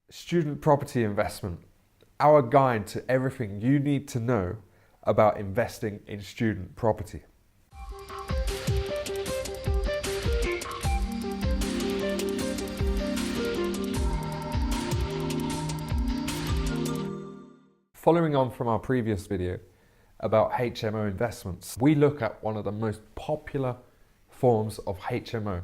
Student property investment, our guide to everything you need to know about investing in student property. Following on from our previous video about HMO investments, we look at one of the most popular forms of HMO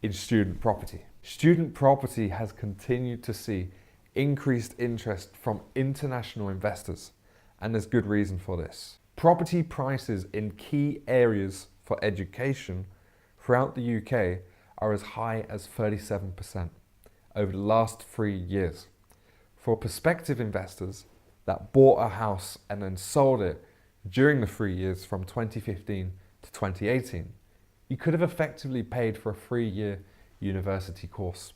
in student property. Student property has continued to see increased interest from international investors, and there's good reason for this. Property prices in key areas for education throughout the UK are as high as 37% over the last 3 years. For prospective investors that bought a house and then sold it during the 3 years from 2015 to 2018, you could have effectively paid for a 3-year university course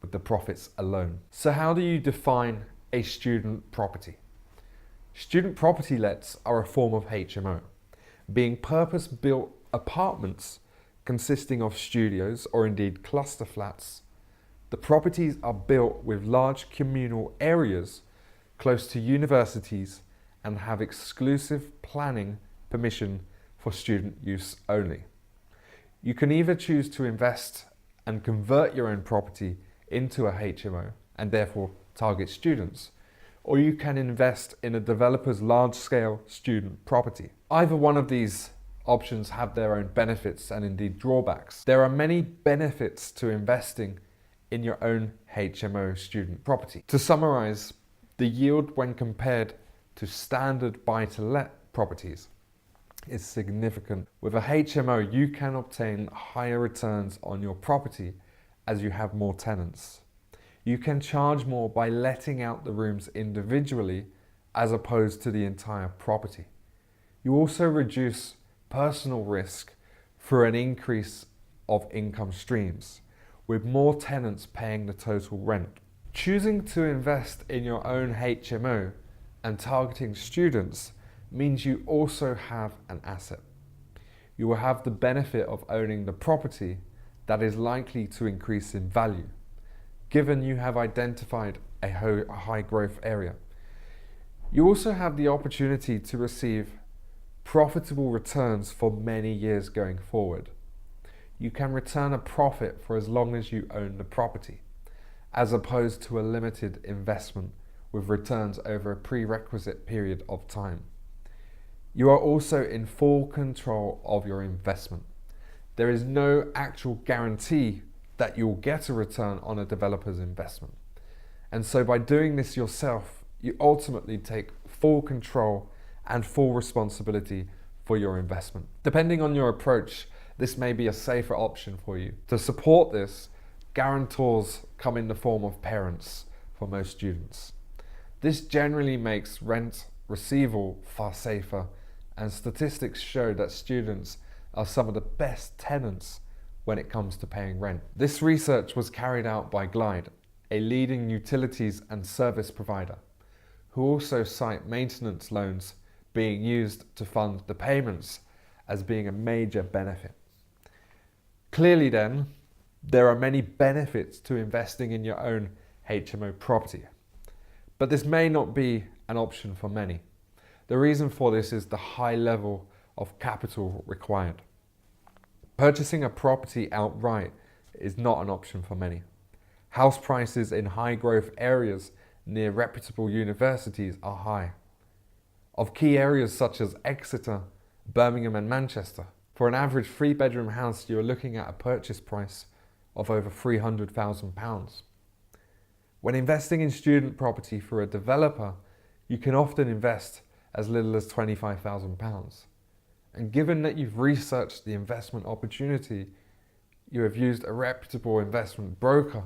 with the profits alone. So how do you define a student property? Student property lets are a form of HMO, being purpose-built apartments consisting of studios or indeed cluster flats. The properties are built with large communal areas close to universities and have exclusive planning permission for student use only. You can either choose to invest and convert your own property into a HMO and therefore target students, or you can invest in a developer's large-scale student property. Either one of these options have their own benefits and indeed drawbacks. There are many benefits to investing in your own HMO student property. To summarize, the yield when compared to standard buy-to-let properties is significant. With a HMO, you can obtain higher returns on your property as you have more tenants. You can charge more by letting out the rooms individually as opposed to the entire property. You also reduce personal risk through an increase of income streams, with more tenants paying the total rent. Choosing to invest in your own HMO and targeting students means you also have an asset. You will have the benefit of owning the property that is likely to increase in value, given you have identified a high growth area. You also have the opportunity to receive profitable returns for many years going forward. You can return a profit for as long as you own the property, as opposed to a limited investment with returns over a prerequisite period of time. You are also in full control of your investment. There is no actual guarantee that you'll get a return on a developer's investment. And so by doing this yourself, you ultimately take full control and full responsibility for your investment. Depending on your approach, this may be a safer option for you. To support this, guarantors come in the form of parents for most students. This generally makes rent receivable far safer, and statistics show that students are some of the best tenants when it comes to paying rent. This research was carried out by Glide, a leading utilities and service provider, who also cite maintenance loans being used to fund the payments as being a major benefit. Clearly then, there are many benefits to investing in your own HMO property, but this may not be an option for many. The reason for this is the high level of capital required. Purchasing a property outright is not an option for many. House prices in high growth areas near reputable universities are high. Of key areas such as Exeter, Birmingham and Manchester, for an average 3-bedroom house you're looking at a purchase price of over £300,000. When investing in student property for a developer, you can often invest as little as £25,000. And given that you've researched the investment opportunity, you have used a reputable investment broker,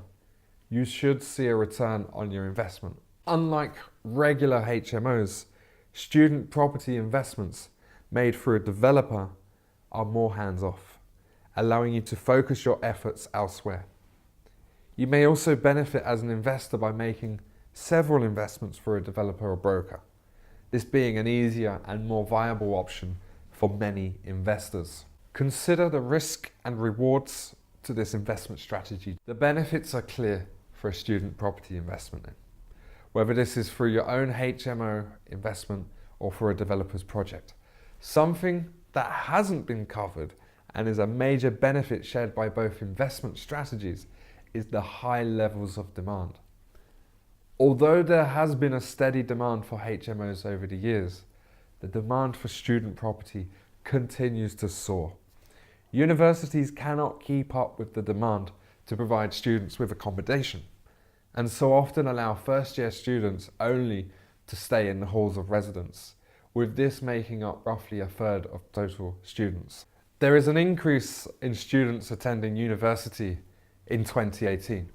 you should see a return on your investment. Unlike regular HMOs, student property investments made through a developer are more hands-off, allowing you to focus your efforts elsewhere. You may also benefit as an investor by making several investments for a developer or broker, this being an easier and more viable option for many investors. Consider the risk and rewards to this investment strategy. The benefits are clear for a student property investment in, whether this is through your own HMO investment or for a developer's project. Something that hasn't been covered and is a major benefit shared by both investment strategies is the high levels of demand. Although there has been a steady demand for HMOs over the years, the demand for student property continues to soar. Universities cannot keep up with the demand to provide students with accommodation, and so often allow first-year students only to stay in the halls of residence, with this making up roughly a third of total students. There is an increase in students attending university in 2018,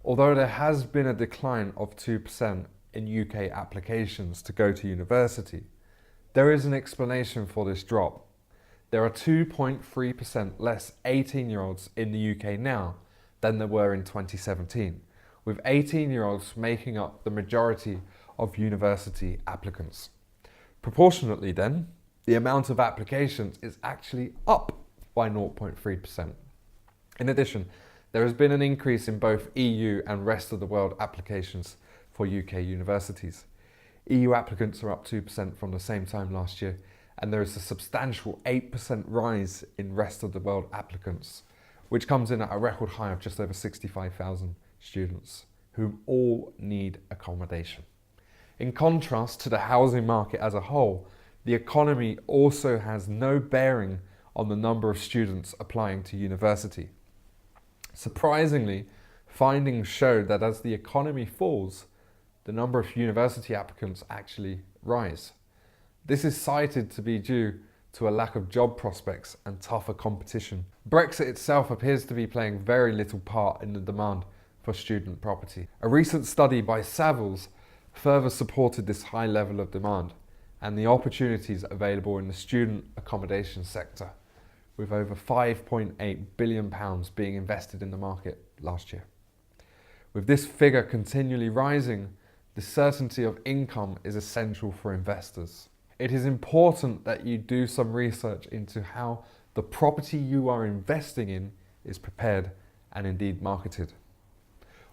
although there has been a decline of 2% in UK applications to go to university. There is an explanation for this drop. There are 2.3% less 18-year-olds in the UK now than there were in 2017, with 18-year-olds making up the majority of university applicants. Proportionately then, the amount of applications is actually up by 0.3%. In addition, there has been an increase in both EU and rest of the world applications for UK universities. EU applicants are up 2% from the same time last year, and there is a substantial 8% rise in rest of the world applicants, which comes in at a record high of just over 65,000 students, who all need accommodation. In contrast to the housing market as a whole, the economy also has no bearing on the number of students applying to university. Surprisingly, findings show that as the economy falls, the number of university applicants actually rise. This is cited to be due to a lack of job prospects and tougher competition. Brexit itself appears to be playing very little part in the demand for student property. A recent study by Savills further supported this high level of demand and the opportunities available in the student accommodation sector, with over £5.8 billion being invested in the market last year. With this figure continually rising, the certainty of income is essential for investors. It is important that you do some research into how the property you are investing in is prepared and indeed marketed,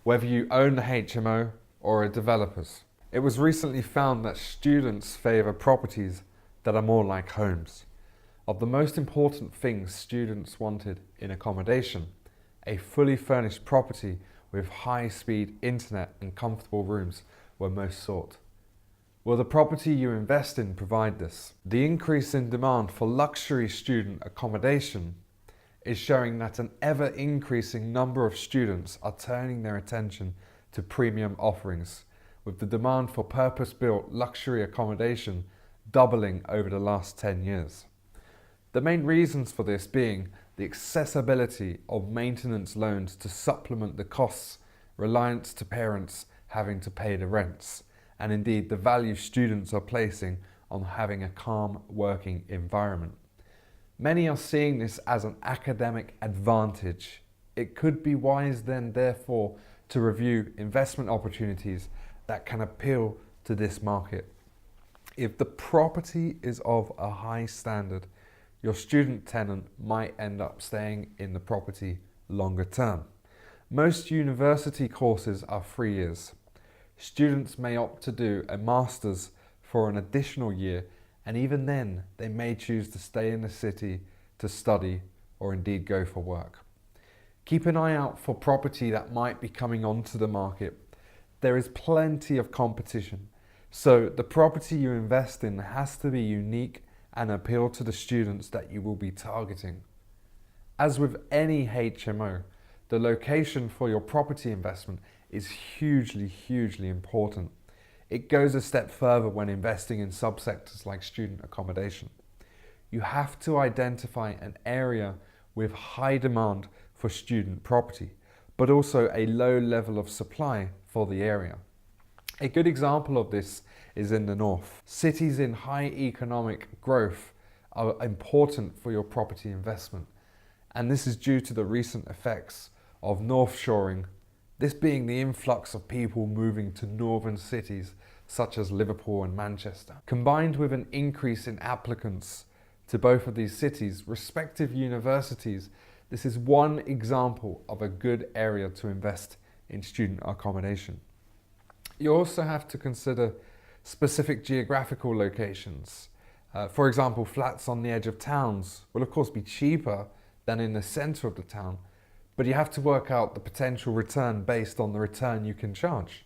whether you own the HMO or a developer's. It was recently found that students favour properties that are more like homes. Of the most important things students wanted in accommodation, a fully furnished property with high-speed internet and comfortable rooms were most sought. Will the property you invest in provide this? The increase in demand for luxury student accommodation is showing that an ever-increasing number of students are turning their attention to premium offerings, with the demand for purpose-built luxury accommodation doubling over the last 10 years. The main reasons for this being the accessibility of maintenance loans to supplement the costs, reliance to parents having to pay the rents, and indeed the value students are placing on having a calm working environment. Many are seeing this as an academic advantage. It could be wise then, therefore, to review investment opportunities that can appeal to this market. If the property is of a high standard, your student tenant might end up staying in the property longer term. Most university courses are 3 years. Students may opt to do a master's for an additional year, and even then they may choose to stay in the city to study or indeed go for work. Keep an eye out for property that might be coming onto the market. There is plenty of competition, so the property you invest in has to be unique and appeal to the students that you will be targeting. As with any HMO, the location for your property investment is hugely important. It goes a step further when investing in subsectors like student accommodation. You have to identify an area with high demand for student property, but also a low level of supply for the area. A good example of this is in the north. Cities in high economic growth are important for your property investment, and this is due to the recent effects of north shoring, this being the influx of people moving to northern cities such as Liverpool and Manchester. Combined with an increase in applicants to both of these cities' respective universities, this is one example of a good area to invest in student accommodation. You also have to consider specific geographical locations. For example, flats on the edge of towns will of course be cheaper than in the centre of the town, but you have to work out the potential return based on the return you can charge.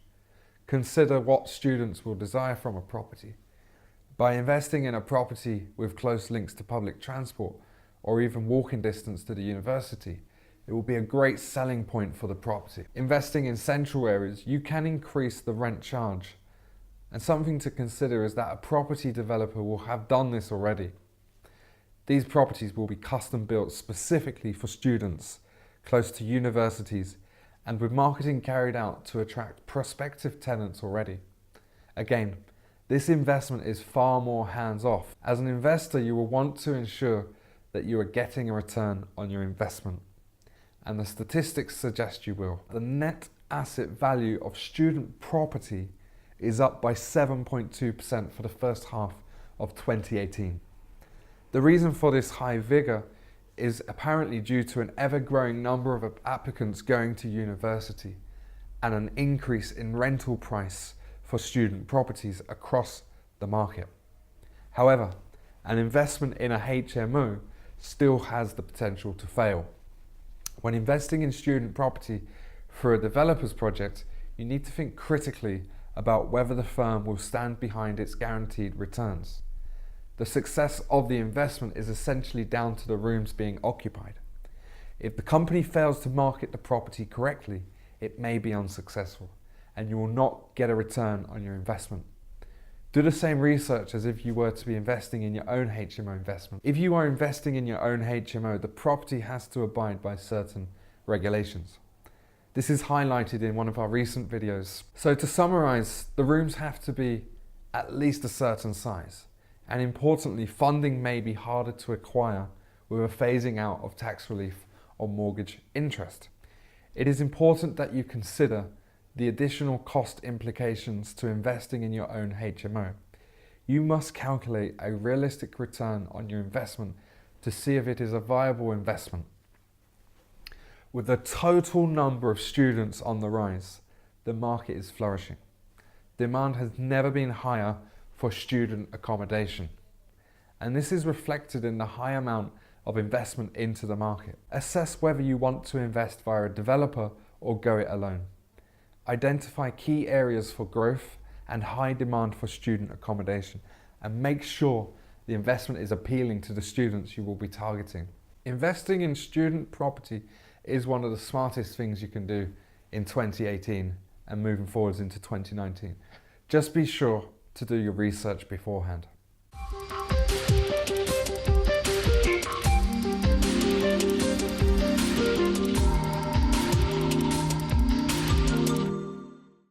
Consider what students will desire from a property. By investing in a property with close links to public transport or even walking distance to the university, it will be a great selling point for the property. Investing in central areas, you can increase the rent charge. And something to consider is that a property developer will have done this already. These properties will be custom built specifically for students close to universities and with marketing carried out to attract prospective tenants already. Again, this investment is far more hands-off. As an investor, you will want to ensure that you are getting a return on your investment. And the statistics suggest you will. The net asset value of student property is up by 7.2% for the first half of 2018. The reason for this high figure is apparently due to an ever-growing number of applicants going to university and an increase in rental price for student properties across the market. However, an investment in a HMO still has the potential to fail. When investing in student property for a developer's project, you need to think critically about whether the firm will stand behind its guaranteed returns. The success of the investment is essentially down to the rooms being occupied. If the company fails to market the property correctly, it may be unsuccessful and you will not get a return on your investment. Do the same research as if you were to be investing in your own HMO investment. If you are investing in your own HMO, the property has to abide by certain regulations. This is highlighted in one of our recent videos. So to summarize, the rooms have to be at least a certain size. And importantly, funding may be harder to acquire with a phasing out of tax relief on mortgage interest. It is important that you consider the additional cost implications to investing in your own HMO. You must calculate a realistic return on your investment to see if it is a viable investment. With the total number of students on the rise, the market is flourishing. Demand has never been higher for student accommodation. And this is reflected in the high amount of investment into the market. Assess whether you want to invest via a developer or go it alone. Identify key areas for growth and high demand for student accommodation, and make sure the investment is appealing to the students you will be targeting. Investing in student property is one of the smartest things you can do in 2018 and moving forwards into 2019. Just be sure to do your research beforehand.